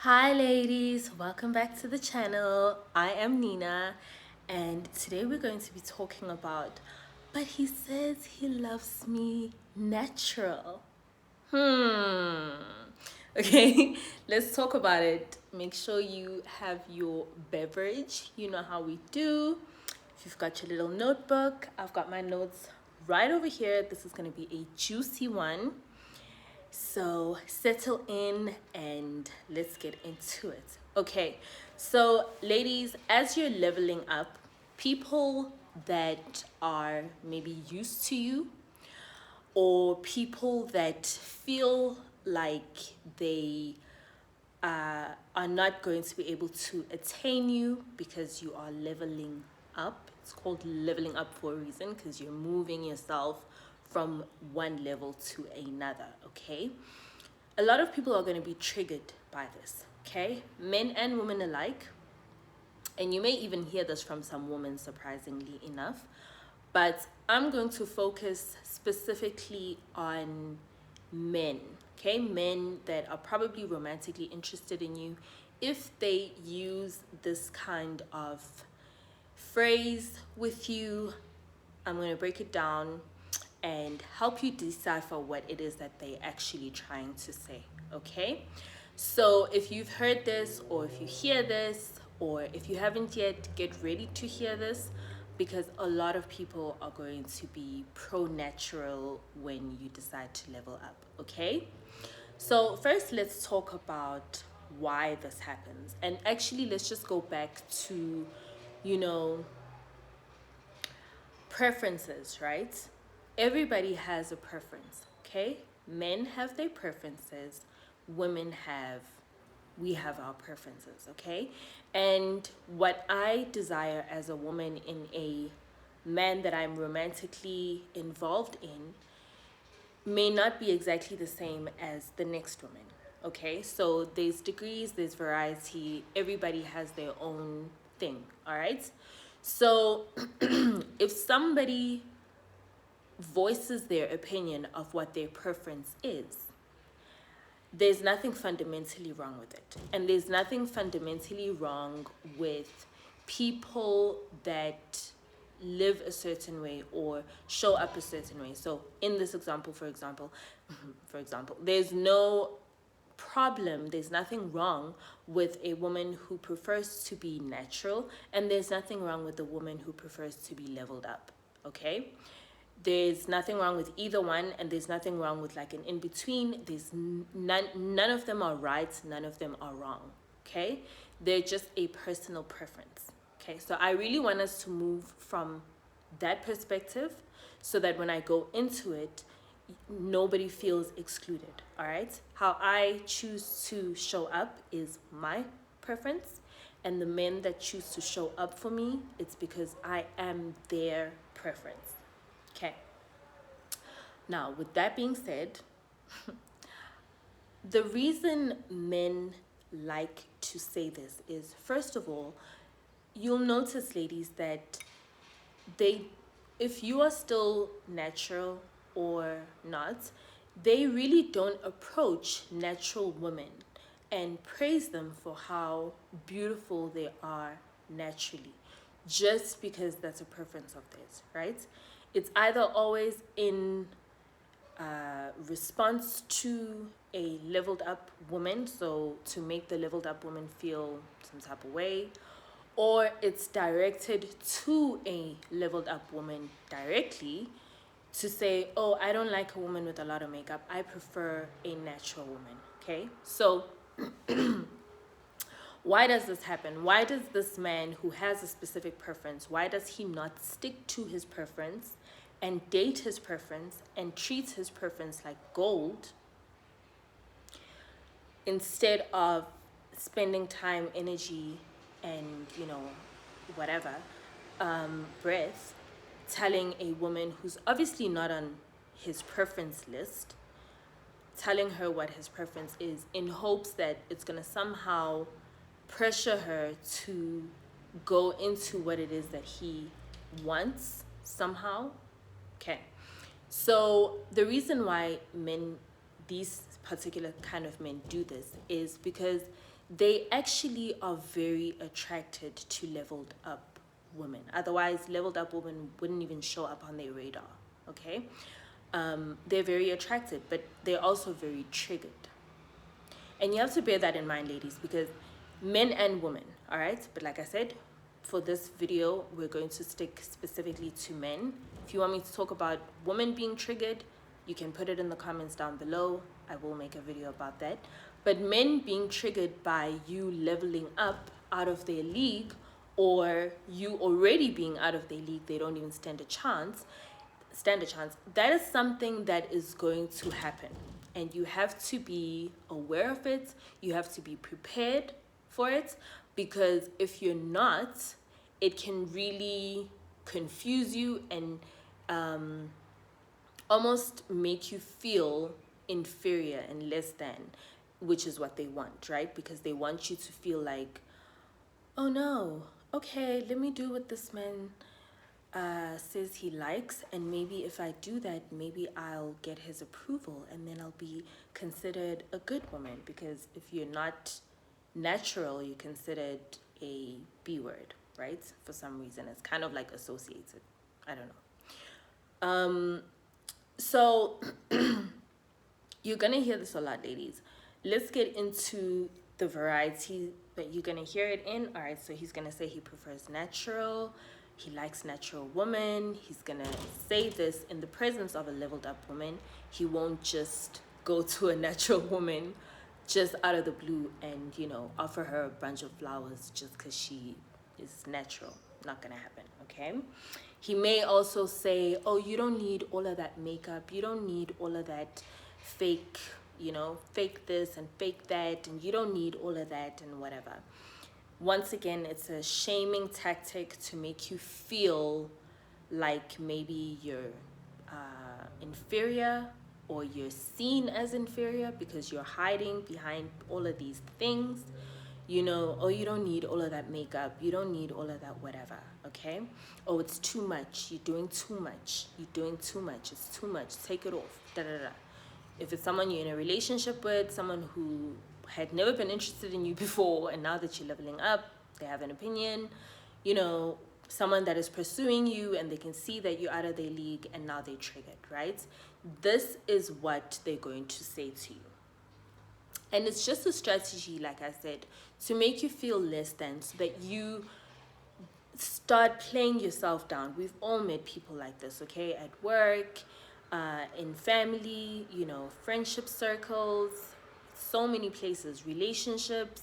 Hi ladies, welcome back to the channel. I am Nina and today we're going to be talking about but he says he loves me natural. Okay, let's talk about it. Make sure you have your beverage. You know how we do. If you've got your little notebook, I've got my notes right over here. This is going to be a juicy one. So settle in and let's get into it. Okay, so ladies, as you're leveling up, people that are maybe used to you or people that feel like they are not going to be able to attain you because you are leveling up. It's called leveling up for a reason because you're moving yourself from one level to another, okay? A lot of people are going to be triggered by this, okay? Men and women alike. And you may even hear this from some women, surprisingly enough. But I'm going to focus specifically on men, okay? Men that are probably romantically interested in you. If they use this kind of phrase with you, I'm going to break it down and help you decipher what it is that they're actually trying to say, okay? So if you've heard this, or if you hear this, or if you haven't yet, get ready to hear this because a lot of people are going to be pro-natural when you decide to level up, okay? So first, let's talk about why this happens. And actually, let's just go back to, you know, preferences, right? Everybody has a preference, okay? Men have their preferences, women have, we have our preferences, okay? And what I desire as a woman in a man that I'm romantically involved in may not be exactly the same as the next woman, okay? So there's degrees, there's variety, everybody has their own thing, all right? So if somebody voices their opinion of what their preference is, there's nothing fundamentally wrong with it. And there's nothing fundamentally wrong with people that live a certain way or show up a certain way. So in this example, for example, there's no problem, there's nothing wrong with a woman who prefers to be natural, and there's nothing wrong with a woman who prefers to be leveled up, okay? There's nothing wrong with either one, and there's nothing wrong with like an in-between. There's none of them are right, none of them are wrong, okay? They're just a personal preference, okay? So I really want us to move from that perspective so that when I go into it, nobody feels excluded, all right? How I choose to show up is my preference, and the men that choose to show up for me, it's because I am their preference. Okay. Now, with that being said, the reason men like to say this is, first of all, you'll notice, ladies, that they, if you are still natural or not, they really don't approach natural women and praise them for how beautiful they are naturally, just because that's a preference of theirs, right? It's either always in response to a leveled up woman, so to make the leveled up woman feel some type of way, or it's directed to a leveled up woman directly to say, oh, I don't like a woman with a lot of makeup, I prefer a natural woman, okay? So why does this happen? Why does this man who has a specific preference, why does he not stick to his preference and date his preference and treat his preference like gold instead of spending time, energy, and, you know, whatever, breath, telling a woman who's obviously not on his preference list, telling her what his preference is in hopes that it's going to somehow pressure her to go into what it is that he wants somehow. Okay. So the reason why men, these particular kind of men do this is because they actually are very attracted to leveled up women. Otherwise, leveled up women wouldn't even show up on their radar. Okay, they're very attracted, but they're also very triggered. And you have to bear that in mind, ladies, because men and women, all right? But like I said, for this video, we're going to stick specifically to men. If you want me to talk about women being triggered, you can put it in the comments down below. I will make a video about that. But men being triggered by you leveling up out of their league, or you already being out of their league, they don't even stand a chance, that is something that is going to happen. And you have to be aware of it. You have to be prepared for it, because if you're not, it can really confuse you and almost make you feel inferior and less than, which is what they want, right? Because they want you to feel like, oh no, okay, let me do what this man says he likes, and maybe if I do that, maybe I'll get his approval, and then I'll be considered a good woman. Because if you're not natural, you're considered a B word, right? For some reason, it's kind of like associated. I don't know. So you're gonna hear this a lot, ladies. Let's get into the variety that you're gonna hear it in. All right, so he's gonna say he prefers natural. He likes natural women. He's gonna say this in the presence of a leveled up woman. He won't just go to a natural woman just out of the blue and, you know, offer her a bunch of flowers just because she is natural. Not gonna happen, okay? He may also say, oh, you don't need all of that makeup. You don't need all of that fake, you know, fake this and fake that, and you don't need all of that and whatever. Once again, it's a shaming tactic to make you feel like maybe you're inferior, or you're seen as inferior because you're hiding behind all of these things. You know, oh, you don't need all of that makeup. You don't need all of that whatever, okay? Oh, it's too much. You're doing too much. You're doing too much. It's too much. Take it off. Da, da, da. If it's someone you're in a relationship with, someone who had never been interested in you before, and now that you're leveling up, they have an opinion, you know, someone that is pursuing you and they can see that you're out of their league and now they're triggered, right? This is what they're going to say to you. And it's just a strategy, like I said, to make you feel less than, so that you start playing yourself down. We've all met people like this, okay? At work, in family, you know, friendship circles, so many places, relationships,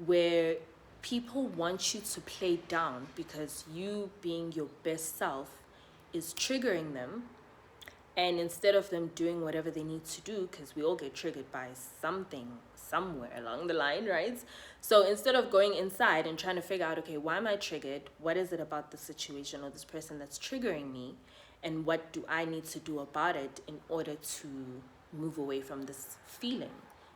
where people want you to play down because you being your best self is triggering them. And instead of them doing whatever they need to do, because we all get triggered by something somewhere along the line, right? So instead of going inside and trying to figure out, okay, why am I triggered? What is it about the situation or this person that's triggering me? And what do I need to do about it in order to move away from this feeling?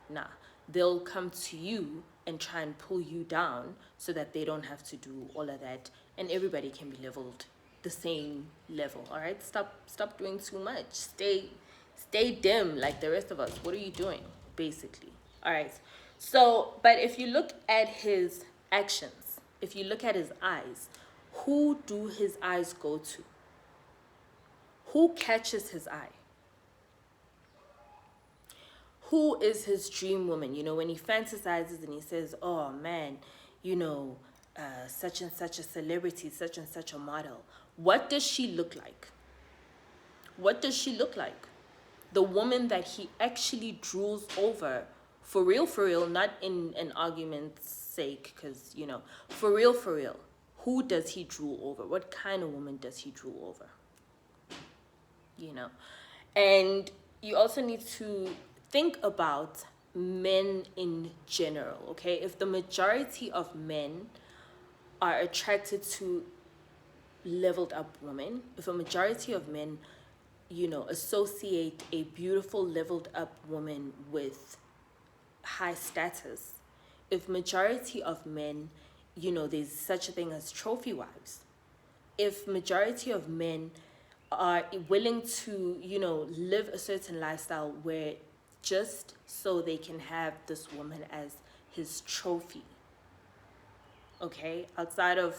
Nah, they'll come to you and try and pull you down so that they don't have to do all of that, and everybody can be leveled the same level. All right, stop doing too much. Stay dim like the rest of us. What are you doing, basically? All right, so but if you look at his actions, if you look at his eyes, who do his eyes go to? Who catches his eye? Who is his dream woman? You know, when he fantasizes and he says, oh man, you know, such and such a celebrity, such and such a model. What does she look like? What does she look like? The woman that he actually drools over, for real, not in an argument's sake, because, you know, for real, who does he drool over? What kind of woman does he drool over? You know, and you also need to think about men in general, okay? If the majority of men are attracted to leveled up women, if a majority of men, you know, associate a beautiful leveled up woman with high status, if majority of men, you know, there's such a thing as trophy wives, if majority of men are willing to, you know, live a certain lifestyle where just so they can have this woman as his trophy. Okay, outside of,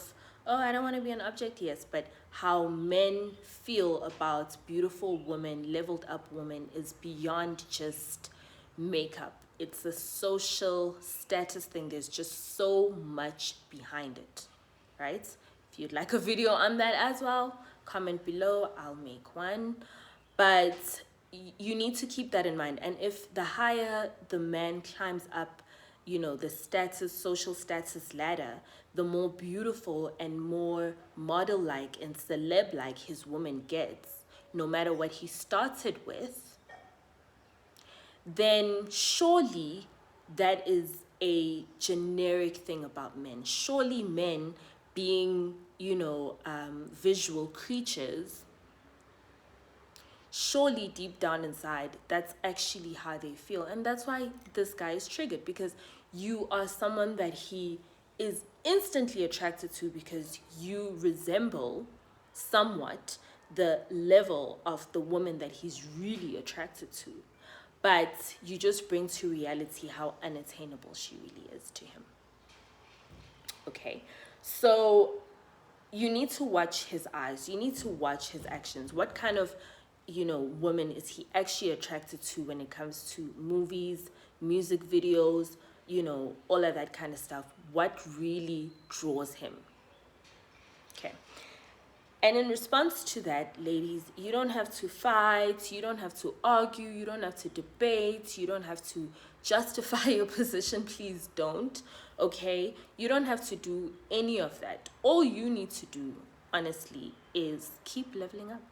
oh, I don't want to be an object, yes, but how men feel about beautiful women, leveled up women, is beyond just makeup. It's a social status thing. There's just so much behind it, right? If you'd like a video on that as well, comment below, I'll make one. But you need to keep that in mind. And if the higher the man climbs up, you know, the social status ladder, the more beautiful and more model-like and celeb-like his woman gets, no matter what he started with, then surely that is a generic thing about men. Surely men, being, you know, visual creatures, surely deep down inside, that's actually how they feel. And that's why this guy is triggered, because you are someone that he is instantly attracted to, because you resemble somewhat the level of the woman that he's really attracted to. But you just bring to reality how unattainable she really is to him. Okay, so you need to watch his eyes. You need to watch his actions. What kind of, you know, woman is he actually attracted to when it comes to movies, music videos, you know, all of that kind of stuff? What really draws him? Okay. And in response to that, ladies, you don't have to fight, you don't have to argue, you don't have to debate, you don't have to justify your position. Please don't, okay? You don't have to do any of that. All you need to do, honestly, is keep leveling up.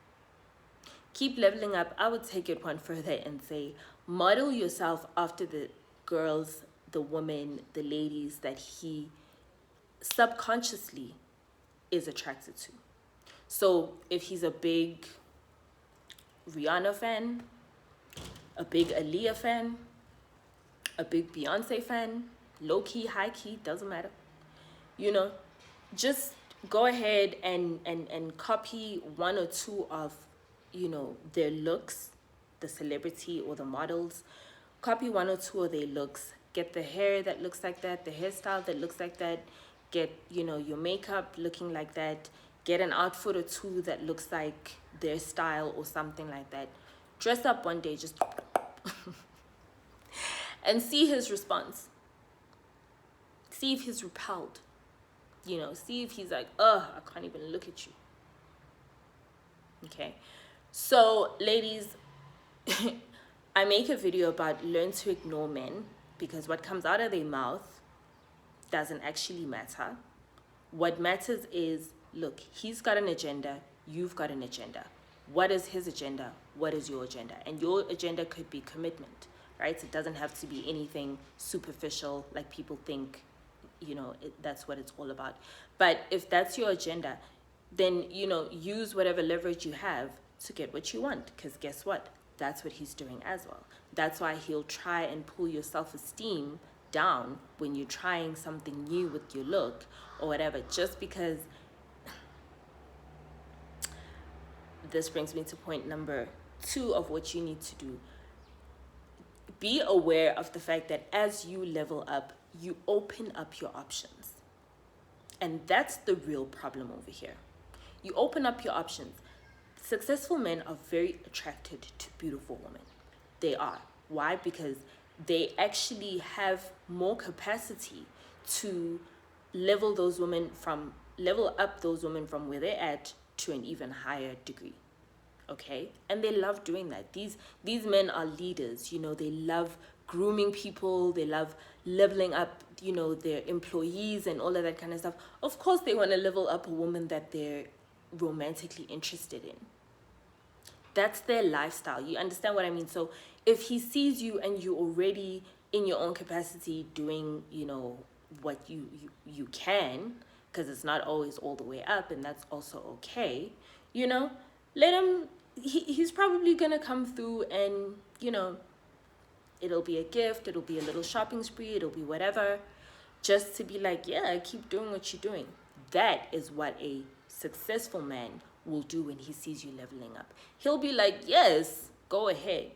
Keep leveling up. I would take it one further and say, model yourself after the girls, the women, the ladies that he subconsciously is attracted to. So if he's a big Rihanna fan, a big Aaliyah fan, a big Beyonce fan, low-key, high-key, doesn't matter, you know, just go ahead and copy one or two of, you know, their looks, the celebrity or the models. Copy one or two of their looks. Get the hair that looks like that, the hairstyle that looks like that. Get, you know, your makeup looking like that. Get an outfit or two that looks like their style or something like that. Dress up one day, just and see his response. See if he's repelled. You know, see if he's like, ugh, I can't even look at you. Okay. So, ladies, I make a video about learn to ignore men, because what comes out of their mouth doesn't actually matter. What matters is, look, he's got an agenda, you've got an agenda. What is his agenda? What is your agenda? And your agenda could be commitment, right? It doesn't have to be anything superficial like people think, you know, that's what it's all about. But if that's your agenda, then, you know, use whatever leverage you have to get what you want, because guess what? That's what he's doing as well. That's why he'll try and pull your self-esteem down when you're trying something new with your look or whatever, just because. This brings me to point number 2 of what you need to do. Be aware of the fact that as you level up, you open up your options. And that's the real problem over here. You open up your options. Successful men are very attracted to beautiful women. They are. Why? Because they actually have more capacity to level up those women from where they're at to an even higher degree. Okay? And they love doing that. These men are leaders, you know, they love grooming people, they love leveling up, you know, their employees and all of that kind of stuff. Of course they want to level up a woman that they're romantically interested in. That's their lifestyle. You understand what I mean? So if he sees you and you're already in your own capacity doing, you know, what you can, because it's not always all the way up, and that's also okay, you know, let him, he's probably gonna come through, and, you know, it'll be a gift, it'll be a little shopping spree, it'll be whatever, just to be like, yeah, keep doing what you're doing. That is what a successful man will do when he sees you leveling up. He'll be like, yes, go ahead.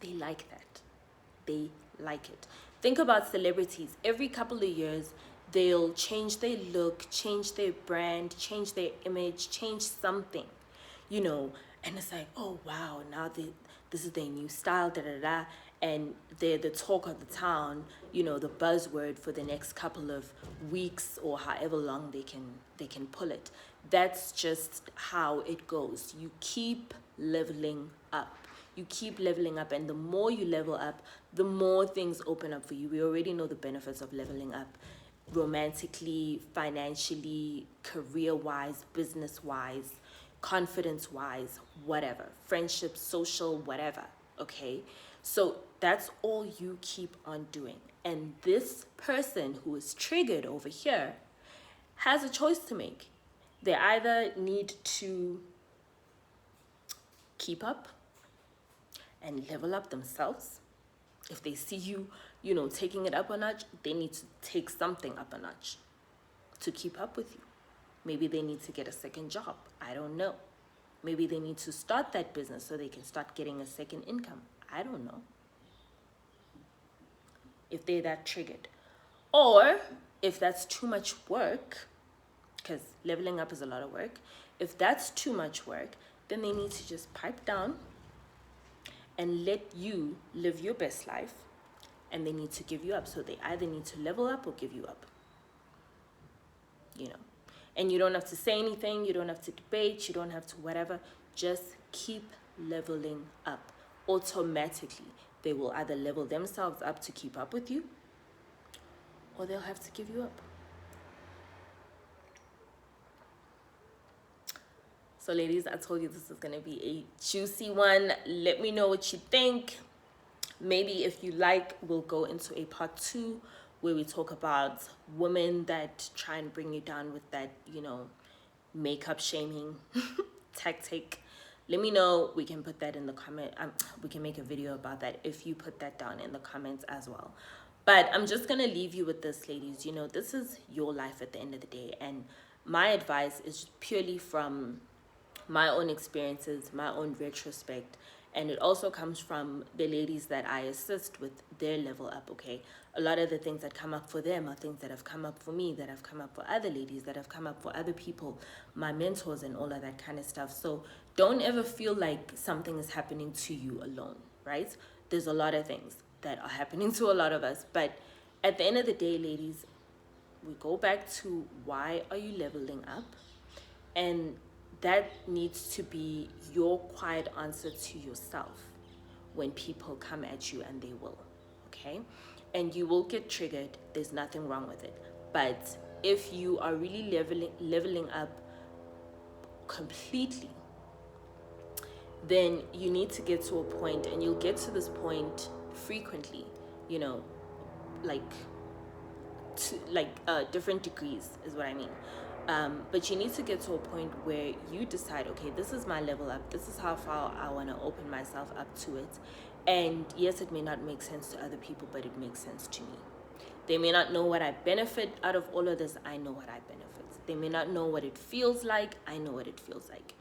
They like that. They like it. Think about celebrities. Every couple of years, they'll change their look, change their brand, change their image, change something, you know, and it's like, oh wow, now this is their new style, da da da, and they're the talk of the town, you know, the buzzword for the next couple of weeks or however long they can pull it. That's just how it goes. You keep leveling up. You keep leveling up, and the more you level up, the more things open up for you. We already know the benefits of leveling up, romantically, financially, career-wise, business-wise, confidence-wise, whatever, friendship, social, whatever. Okay, so that's all you keep on doing. And this person who is triggered over here has a choice to make. They either need to keep up and level up themselves. If they see you, you know, taking it up a notch, they need to take something up a notch to keep up with you. Maybe they need to get a second job. I don't know. Maybe they need to start that business so they can start getting a second income. I don't know. If they're that triggered. Or if that's too much work, because leveling up is a lot of work. If that's too much work, then they need to just pipe down and let you live your best life, and they need to give you up. So they either need to level up or give you up, you know. And you don't have to say anything, you don't have to debate, you don't have to whatever. Just keep leveling up. Automatically, they will either level themselves up to keep up with you, or they'll have to give you up. So ladies, I told you this is going to be a juicy one. Let me know what you think. Maybe if you like, we'll go into a part 2 where we talk about women that try and bring you down with that, you know, makeup shaming tactic. Let me know. We can put that in the comment. We can make a video about that if you put that down in the comments as well. But I'm just going to leave you with this, ladies. You know, this is your life at the end of the day. And my advice is purely from my own experiences, my own retrospect, and it also comes from the ladies that I assist with their level up. Okay, a lot of the things that come up for them are things that have come up for me, that have come up for other ladies, that have come up for other people, my mentors and all of that kind of stuff. So don't ever feel like something is happening to you alone, right? There's a lot of things that are happening to a lot of us, but at the end of the day, ladies, we go back to why are you leveling up? And that needs to be your quiet answer to yourself when people come at you, and they will, okay? And you will get triggered. There's nothing wrong with it. But if you are really leveling up completely, then you need to get to a point, and you'll get to this point frequently, you know, different degrees is what I mean. But you need to get to a point where you decide, okay, this is my level up. This is how far I want to open myself up to it. And yes, it may not make sense to other people, but it makes sense to me. They may not know what I benefit out of all of this. I know what I benefit. They may not know what it feels like. I know what it feels like.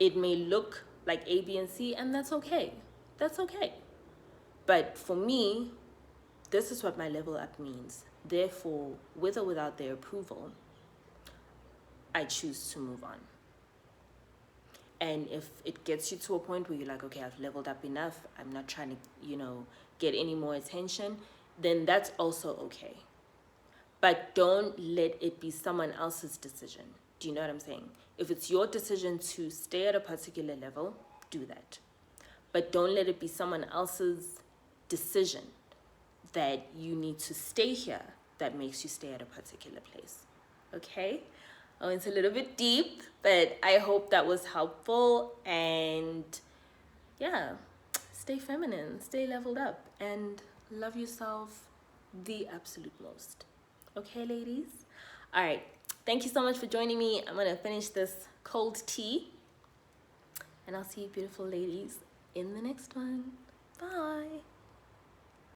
It may look like A, B, and C, and that's okay. That's okay. But for me, this is what my level up means. Therefore, with or without their approval, I choose to move on. And if it gets you to a point where you're like, okay, I've leveled up enough, I'm not trying to, you know, get any more attention, then that's also okay. But don't let it be someone else's decision. Do you know what I'm saying? If it's your decision to stay at a particular level, do that. But don't let it be someone else's decision that you need to stay here that makes you stay at a particular place. Okay? I went a little bit deep, but I hope that was helpful. And yeah, stay feminine, stay leveled up, and love yourself the absolute most. Okay, ladies? All right. Thank you so much for joining me. I'm going to finish this cold tea, and I'll see you beautiful ladies in the next one. Bye.